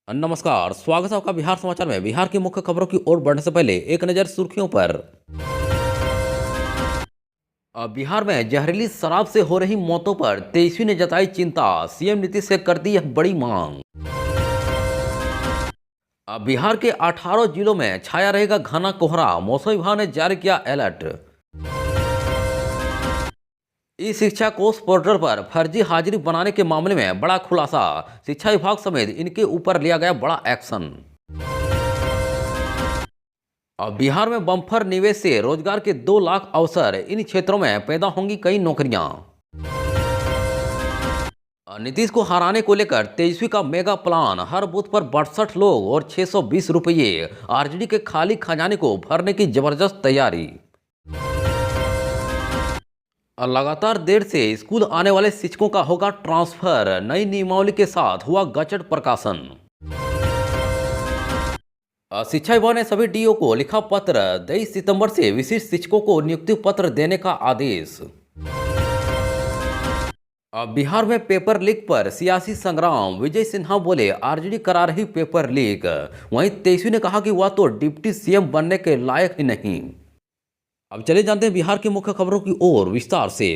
नमस्कार, स्वागत है आपका बिहार समाचार में। बिहार की मुख्य खबरों की ओर बढ़ने से पहले एक नज़र सुर्खियों पर। बिहार में जहरीली शराब से हो रही मौतों पर तेजस्वी ने जताई चिंता, सीएम नीतीश से कर दी यह बड़ी मांग। बिहार के 18 जिलों में छाया रहेगा घना कोहरा, मौसम विभाग ने जारी किया अलर्ट। ई शिक्षा कोष पोर्टल पर फर्जी हाजिरी बनाने के मामले में बड़ा खुलासा, शिक्षा विभाग समेत इनके ऊपर लिया गया बड़ा एक्शन। अब बिहार में बम्पर निवेश से रोजगार के 2 लाख अवसर, इन क्षेत्रों में पैदा होंगी कई नौकरियां। नीतीश को हराने को लेकर तेजस्वी का मेगा प्लान, हर बूथ पर 62 लोग और 620 रुपये, आरजेडी के खाली खजाने को भरने की जबरदस्त तैयारी। लगातार देर से स्कूल आने वाले शिक्षकों का होगा ट्रांसफर, नई नियमावली के साथ हुआ गजट प्रकाशन। शिक्षा विभाग ने सभी डीओ को लिखा पत्र, 23 सितंबर से विशिष्ट शिक्षकों को नियुक्ति पत्र देने का आदेश। बिहार में पेपर लीक पर सियासी संग्राम, विजय सिन्हा बोले आरजेडी करा रही पेपर लीक, वहीं तेजस्वी ने कहा कि वह तो डिप्टी सीएम बनने के लायक ही नहीं। अब चले जानते हैं बिहार की मुख्य खबरों की ओर विस्तार से।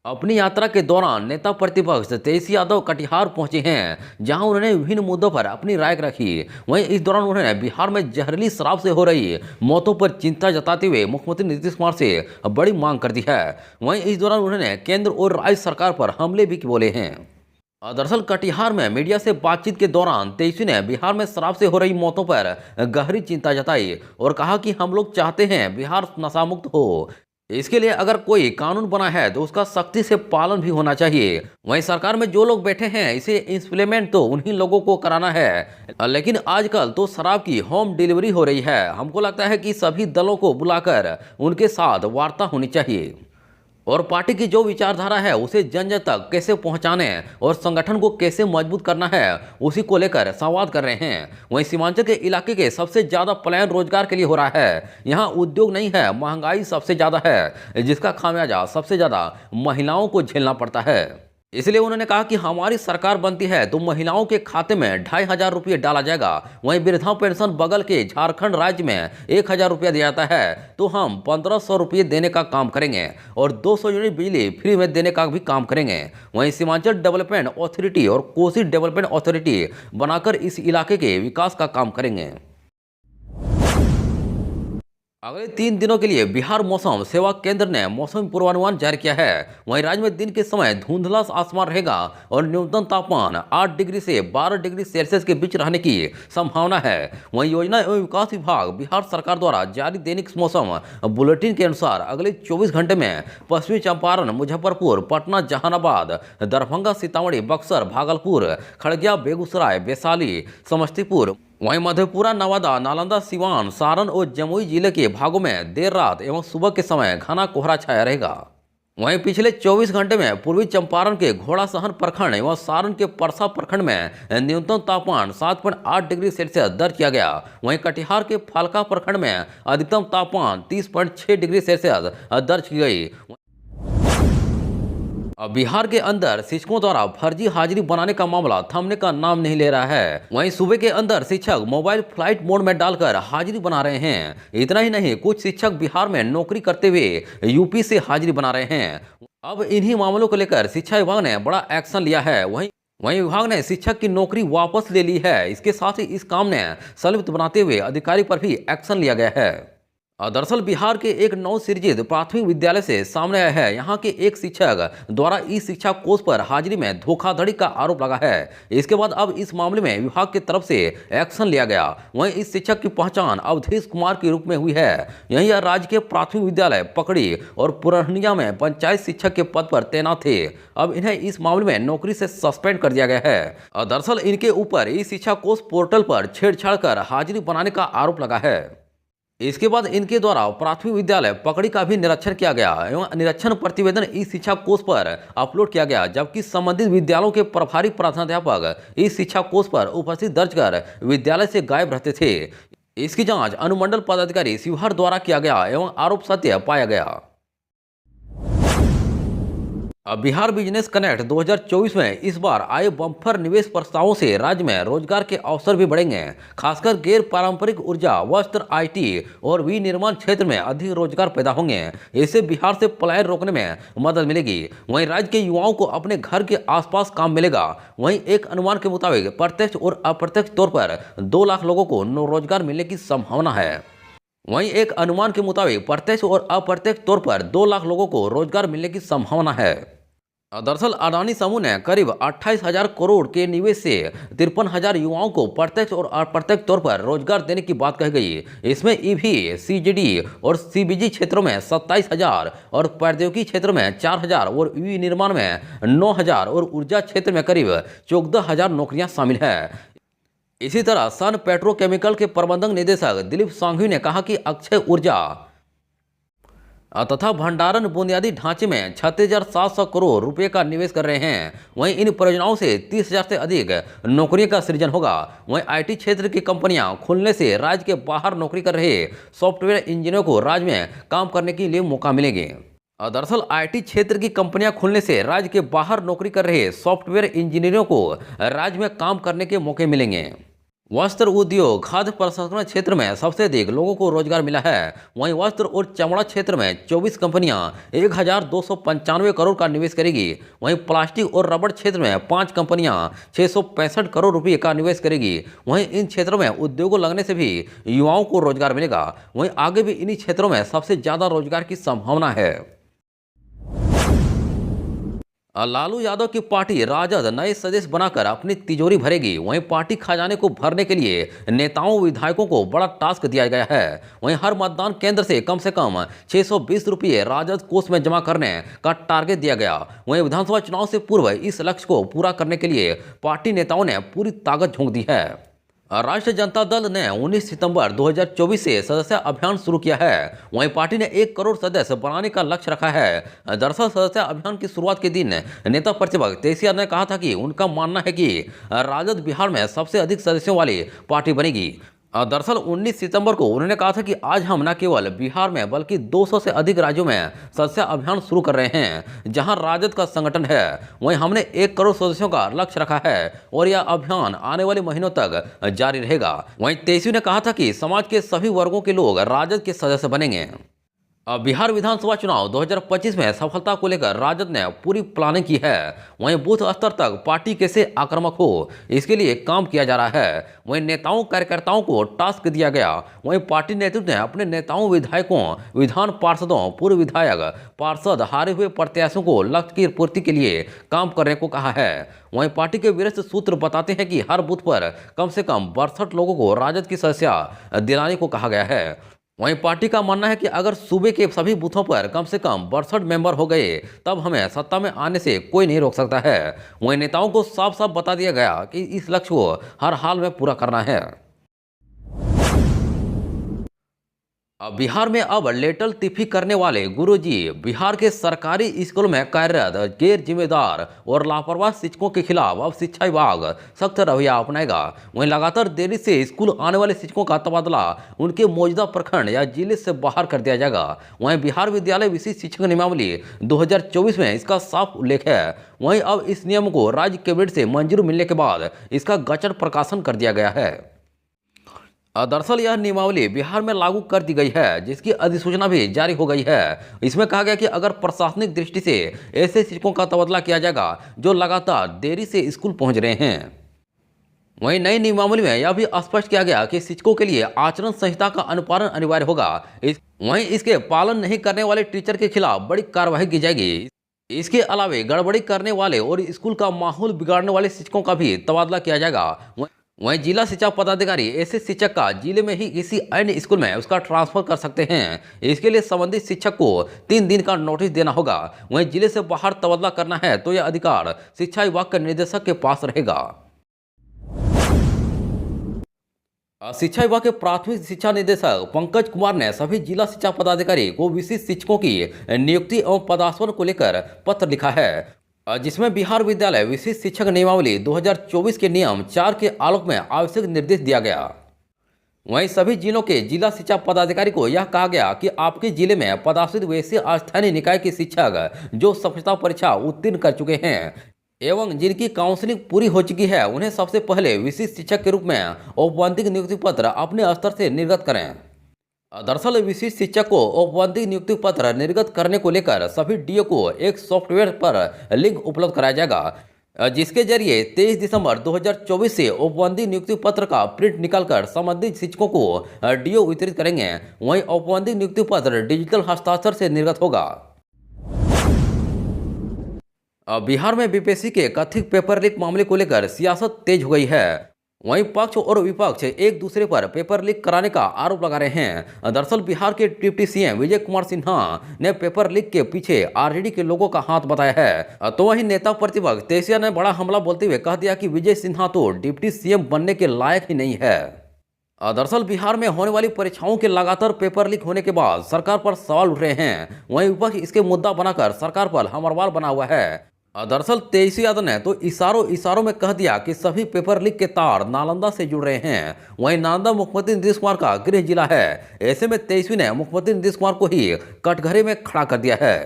अपनी यात्रा के दौरान नेता प्रतिपक्ष तेजस्वी यादव कटिहार पहुंचे हैं, जहां उन्होंने विभिन्न मुद्दों पर अपनी राय रखी। वहीं इस दौरान उन्होंने बिहार में जहरीली शराब से हो रही मौतों पर चिंता जताते हुए मुख्यमंत्री नीतीश कुमार से बड़ी मांग कर दी है। वहीं इस दौरान उन्होंने केंद्र और राज्य सरकार पर हमले भी बोले हैं। दरअसल कटिहार में मीडिया से बातचीत के दौरान तेजस्वी ने बिहार में शराब से हो रही मौतों पर गहरी चिंता जताई और कहा कि हम लोग चाहते हैं बिहार नशामुक्त हो। इसके लिए अगर कोई कानून बना है तो उसका सख्ती से पालन भी होना चाहिए। वहीं सरकार में जो लोग बैठे हैं इसे इंप्लीमेंट तो उन्हीं लोगों को कराना है, लेकिन आजकल तो शराब की होम डिलीवरी हो रही है। हमको लगता है कि सभी दलों को बुलाकर उनके साथ वार्ता होनी चाहिए और पार्टी की जो विचारधारा है उसे जन जन तक कैसे पहुंचाने और संगठन को कैसे मजबूत करना है उसी को लेकर संवाद कर रहे हैं। वहीं सीमांचल के इलाके के सबसे ज्यादा पलायन रोजगार के लिए हो रहा है। यहाँ उद्योग नहीं है, महंगाई सबसे ज्यादा है, जिसका खामियाजा सबसे ज्यादा महिलाओं को झेलना पड़ता है। इसलिए उन्होंने कहा कि हमारी सरकार बनती है तो महिलाओं के खाते में 2500 रुपये डाला जाएगा। वहीं वृद्धा पेंशन बगल के झारखंड राज्य में 1000 रुपया दिया जाता है, तो हम 1500 रुपये देने का काम करेंगे और 200 यूनिट बिजली फ्री में देने का भी काम करेंगे। वहीं सीमांचल डेवलपमेंट अथॉरिटी और कोसी डेवलपमेंट अथॉरिटी बनाकर इस इलाके के विकास का काम करेंगे। अगले 3 दिनों के लिए बिहार मौसम सेवा केंद्र ने मौसम पूर्वानुमान जारी किया है। वहीं राज्य में दिन के समय धुंधला आसमान रहेगा और न्यूनतम तापमान 8 डिग्री से 12 डिग्री सेल्सियस के बीच रहने की संभावना है। वहीं योजना एवं विकास विभाग बिहार सरकार द्वारा जारी दैनिक मौसम बुलेटिन के अनुसार अगले 24 घंटे में पश्चिमी चंपारण, मुजफ्फरपुर, पटना, जहानाबाद, दरभंगा, सीतामढ़ी, बक्सर, भागलपुर, खगड़िया, बेगूसराय, वैशाली, समस्तीपुर, वहीं मधेपुरा, नवादा, नालंदा, सिवान, सारण और जमुई जिले के भागों में देर रात एवं सुबह के समय घना कोहरा छाया रहेगा। वहीं पिछले 24 घंटे में पूर्वी चंपारण के घोड़ासहन प्रखंड एवं सारण के परसा प्रखंड में न्यूनतम तापमान 7.8 डिग्री सेल्सियस दर्ज किया गया। वहीं कटिहार के फालका प्रखंड में अधिकतम तापमान 30.6 डिग्री सेल्सियस दर्ज की गई। बिहार के अंदर शिक्षकों द्वारा फर्जी हाजिरी बनाने का मामला थमने का नाम नहीं ले रहा है। वहीं सूबे के अंदर शिक्षक मोबाइल फ्लाइट मोड में डालकर हाजिरी बना रहे हैं। इतना ही नहीं, कुछ शिक्षक बिहार में नौकरी करते हुए यूपी से हाजिरी बना रहे हैं। अब इन्हीं मामलों को लेकर शिक्षा विभाग ने बड़ा एक्शन लिया है। वहीं विभाग ने शिक्षक की नौकरी वापस ले ली है। इसके साथ ही इस काम ने संलिप्त बनाते हुए अधिकारी पर भी एक्शन लिया गया है। दरअसल बिहार के एक नवसृजित प्राथमिक विद्यालय से सामने आया है। यहाँ के एक शिक्षक द्वारा ई शिक्षा कोष पर हाजिरी में धोखाधड़ी का आरोप लगा है। इसके बाद अब इस मामले में विभाग की तरफ से एक्शन लिया गया। वहीं इस शिक्षक की पहचान अवधेश कुमार के रूप में हुई है। यही राज्य के प्राथमिक विद्यालय पकड़ी और पुरनिया में पंचायत शिक्षक के पद पर तैनात थे। अब इन्हें इस मामले में नौकरी से सस्पेंड कर दिया गया है। दरअसल इनके ऊपर ई शिक्षा कोष पोर्टल पर छेड़छाड़ कर हाजिरी बनाने का आरोप लगा है। इसके बाद इनके द्वारा प्राथमिक विद्यालय पकड़ी का भी निरीक्षण किया गया एवं निरीक्षण प्रतिवेदन ई शिक्षा कोष पर अपलोड किया गया, जबकि संबंधित विद्यालयों के प्रभारी प्रधानाध्यापक इस शिक्षा कोष पर उपस्थित दर्ज कर विद्यालय से गायब रहते थे। इसकी जांच अनुमंडल पदाधिकारी शिवहर द्वारा किया गया एवं आरोप सत्य पाया गया। अब बिहार बिजनेस कनेक्ट 2024 में इस बार आए बम्पर निवेश प्रस्तावों से राज्य में रोजगार के अवसर भी बढ़ेंगे। खासकर गैर पारंपरिक ऊर्जा, वस्त्र, आईटी और विनिर्माण क्षेत्र में अधिक रोजगार पैदा होंगे। इससे बिहार से पलायन रोकने में मदद मिलेगी। वहीं राज्य के युवाओं को अपने घर के आसपास काम मिलेगा। वहीं एक अनुमान के मुताबिक प्रत्यक्ष और अप्रत्यक्ष तौर पर 2 लाख लोगों को रोजगार मिलने की संभावना है। वहीं एक अनुमान के मुताबिक प्रत्यक्ष और अप्रत्यक्ष तौर पर 2 लाख लोगों को रोजगार मिलने की संभावना है। दरअसल अडानी समूह ने करीब 28,000 करोड़ के निवेश से 53,000 युवाओं को प्रत्यक्ष और अप्रत्यक्ष तौर पर रोजगार देने की बात कही गई। इसमें ईवी, सीजीडी और सीबीजी क्षेत्रों में 27,000 और प्रौद्योगिकी क्षेत्र में 4,000 और विनिर्माण में 9,000 और ऊर्जा क्षेत्र में करीब 14,000 नौकरियां शामिल है। इसी तरह सन पेट्रोकेमिकल के प्रबंधक निदेशक दिलीप सांघवी ने कहा कि अक्षय ऊर्जा तथा भंडारण बुनियादी ढांचे में 36,700 करोड़ रुपए का निवेश कर रहे हैं। वहीं इन परियोजनाओं से 30,000 से अधिक नौकरियों का सृजन होगा। वहीं आईटी क्षेत्र की कंपनियां खुलने से राज्य के बाहर नौकरी कर रहे सॉफ्टवेयर इंजीनियरों को राज्य में काम करने के लिए मौका मिलेंगे। दरअसल आईटी क्षेत्र की कंपनियां खुलने से राज्य के बाहर नौकरी कर रहे सॉफ्टवेयर इंजीनियरों को राज्य में काम करने के मौके मिलेंगे। वस्त्र उद्योग, खाद्य प्रसंस्करण क्षेत्र में सबसे अधिक लोगों को रोजगार मिला है। वहीं वस्त्र और चमड़ा क्षेत्र में 24 कंपनियां 1,295 करोड़ का निवेश करेगी। वहीं प्लास्टिक और रबड़ क्षेत्र में 5 कंपनियां 665 करोड़ रुपए का निवेश करेगी। वहीं इन क्षेत्रों में उद्योगों लगने से भी युवाओं को रोजगार मिलेगा। वहीं आगे भी इन्हीं क्षेत्रों में सबसे ज्यादा रोजगार की संभावना है। लालू यादव की पार्टी राजद नए सदस्य बनाकर अपनी तिजोरी भरेगी। वहीं पार्टी खजाने को भरने के लिए नेताओं विधायकों को बड़ा टास्क दिया गया है। वहीं हर मतदान केंद्र से कम 620 रुपये राजद कोष में जमा करने का टारगेट दिया गया। वहीं विधानसभा चुनाव से पूर्व इस लक्ष्य को पूरा करने के लिए पार्टी नेताओं ने पूरी ताकत झोंक दी है। राष्ट्रीय जनता दल ने 19 सितंबर 2024 से सदस्य अभियान शुरू किया है। वहीं पार्टी ने 1 करोड़ सदस्य बनाने का लक्ष्य रखा है। दरअसल सदस्य अभियान की शुरुआत के दिन नेता प्रतिपक्ष तेजस्वी यादव ने कहा था कि उनका मानना है कि राजद बिहार में सबसे अधिक सदस्यों वाली पार्टी बनेगी। दरअसल 19 सितंबर को उन्होंने कहा था कि आज हम न केवल बिहार में बल्कि 200 से अधिक राज्यों में सदस्य अभियान शुरू कर रहे हैं जहां राजद का संगठन है। वहीं हमने 1 करोड़ सदस्यों का लक्ष्य रखा है और यह अभियान आने वाले महीनों तक जारी रहेगा। वहीं तेजस्वी ने कहा था कि समाज के सभी वर्गों के लोग राजद के सदस्य बनेंगे। अब बिहार विधानसभा चुनाव 2025 में सफलता को लेकर राजद ने पूरी प्लानिंग की है। वहीं बूथ स्तर तक पार्टी कैसे आक्रामक हो इसके लिए काम किया जा रहा है। वहीं नेताओं कार्यकर्ताओं को टास्क दिया गया। वहीं पार्टी नेतृत्व ने अपने नेताओं, विधायकों, विधान पार्षदों, पूर्व विधायक, पार्षद, हारे हुए प्रत्याशियों को लक्ष्य की पूर्ति के लिए काम करने को कहा है। वहीं पार्टी के वरिष्ठ सूत्र बताते हैं कि हर बूथ पर कम से कम 62 लोगों को राजद की सदस्यता दिलाने को कहा गया है। वहीं पार्टी का मानना है कि अगर सूबे के सभी बूथों पर कम से कम 62 मेंबर हो गए तब हमें सत्ता में आने से कोई नहीं रोक सकता है। वहीं नेताओं को साफ साफ बता दिया गया कि इस लक्ष्य को हर हाल में पूरा करना है। अब बिहार में अब लेटल तिफी करने वाले गुरुजी बिहार के सरकारी स्कूल में कार्यरत गैर जिम्मेदार और लापरवाह शिक्षकों के खिलाफ अब शिक्षा विभाग सख्त रवैया अपनाएगा। वहीं लगातार देरी से स्कूल आने वाले शिक्षकों का तबादला उनके मौजूदा प्रखंड या जिले से बाहर कर दिया जाएगा। वहीं बिहार विद्यालय विशिष्ट शिक्षक नियमावली 2024 में इसका साफ उल्लेख है। वहीं अब इस नियम को राज्य कैबिनेट से मंजूरी मिलने के बाद इसका गजट प्रकाशन कर दिया गया है। दरअसल यह नियमावली बिहार में लागू कर दी गई है जिसकी अधिसूचना भी जारी हो गई है। इसमें कहा गया कि अगर प्रशासनिक दृष्टि से ऐसे शिक्षकों का तबादला किया जाएगा जो लगातार देरी से स्कूल पहुंच रहे हैं। वहीं नई नियमावली में यह भी स्पष्ट किया गया कि शिक्षकों के लिए आचरण संहिता का अनुपालन अनिवार्य होगा। वहीं इसके पालन नहीं करने वाले टीचर के खिलाफ बड़ी कार्रवाई की जाएगी। इसके अलावा गड़बड़ी करने वाले और स्कूल का माहौल बिगाड़ने वाले शिक्षकों का भी तबादला किया जाएगा। वहीं जिला शिक्षा पदाधिकारी ऐसे शिक्षक का जिले में ही किसी अन्य स्कूल में उसका ट्रांसफर कर सकते हैं। इसके लिए संबंधित शिक्षक को 3 दिन का नोटिस देना होगा। वहीं जिले से बाहर तबादला करना है तो यह अधिकार शिक्षा विभाग के निदेशक के पास रहेगा। शिक्षा विभाग के प्राथमिक शिक्षा निदेशक पंकज कुमार ने सभी जिला शिक्षा पदाधिकारी को विशिष्ट शिक्षकों की नियुक्ति एवं पदासन को लेकर पत्र लिखा है जिसमें बिहार विद्यालय विशिष्ट शिक्षक नियमावली 2024 के नियम 4 के आलोक में आवश्यक निर्देश दिया गया। वहीं सभी जिलों के जिला शिक्षा पदाधिकारी को यह कहा गया कि आपके जिले में पदस्थापित वैसे स्थानीय निकाय के शिक्षक जो सफलता परीक्षा उत्तीर्ण कर चुके हैं एवं जिनकी काउंसलिंग पूरी हो चुकी है, उन्हें सबसे पहले विशिष्ट शिक्षक के रूप में औपबंधिक नियुक्ति पत्र अपने स्तर से निर्गत करें। दरअसल विशिष्ट शिक्षक को औपबंधिक नियुक्ति पत्र निर्गत करने को लेकर सभी डीओ को एक सॉफ्टवेयर पर लिंक उपलब्ध कराया जाएगा, जिसके जरिए 23 दिसंबर 2024 से औपबंधिक नियुक्ति पत्र का प्रिंट निकालकर संबंधित शिक्षकों को डीओ वितरित करेंगे। वहीं औपबंधिक नियुक्ति पत्र डिजिटल हस्ताक्षर से निर्गत होगा। बिहार में बीपीएससी के कथित पेपर लीक मामले को लेकर सियासत तेज हो गई है। वहीं पक्ष और विपक्ष एक दूसरे पर पेपर लीक कराने का आरोप लगा रहे हैं। दरअसल बिहार के डिप्टी सीएम विजय कुमार सिन्हा ने पेपर लीक के पीछे आरजेडी के लोगों का हाथ बताया है। तो वहीं नेता प्रतिपक्ष तेजिया ने बड़ा हमला बोलते हुए कह दिया कि विजय सिन्हा तो डिप्टी सीएम बनने के लायक ही नहीं है। दरअसल बिहार में होने वाली परीक्षाओं के लगातार पेपर लीक होने के बाद सरकार पर सवाल उठ रहे हैं। वहीं विपक्ष इसके मुद्दा बनाकर सरकार पर हमरवार बना हुआ है। दरअसल तेजस्वी यादव ने तो इशारों में कह दिया कि सभी पेपर लीक के तार नालंदा से जुड़ रहे हैं। वहीं नालंदा मुख्यमंत्री नीतीश कुमार का गृह जिला है। ऐसे में तेजस्वी ने मुख्यमंत्री नीतीश कुमार को ही कटघरे में खड़ा कर दिया है।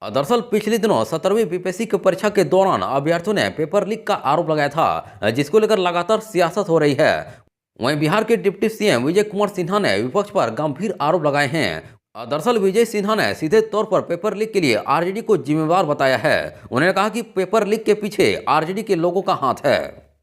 दरअसल पिछले दिनों 17वीं बीपीएससी की परीक्षा के दौरान अभ्यर्थियों ने पेपर लीक का आरोप लगाया था, जिसको लेकर लगातार सियासत हो रही है। वहीं बिहार के डिप्टी सीएम विजय कुमार सिन्हा ने विपक्ष पर गंभीर आरोप लगाए हैं। दरअसल विजय सिन्हा ने सीधे तौर पर पेपर लीक के लिए आरजेडी को जिम्मेवार बताया है। उन्होंने कहा कि पेपर लीक के पीछे आरजेडी के लोगों का हाथ है।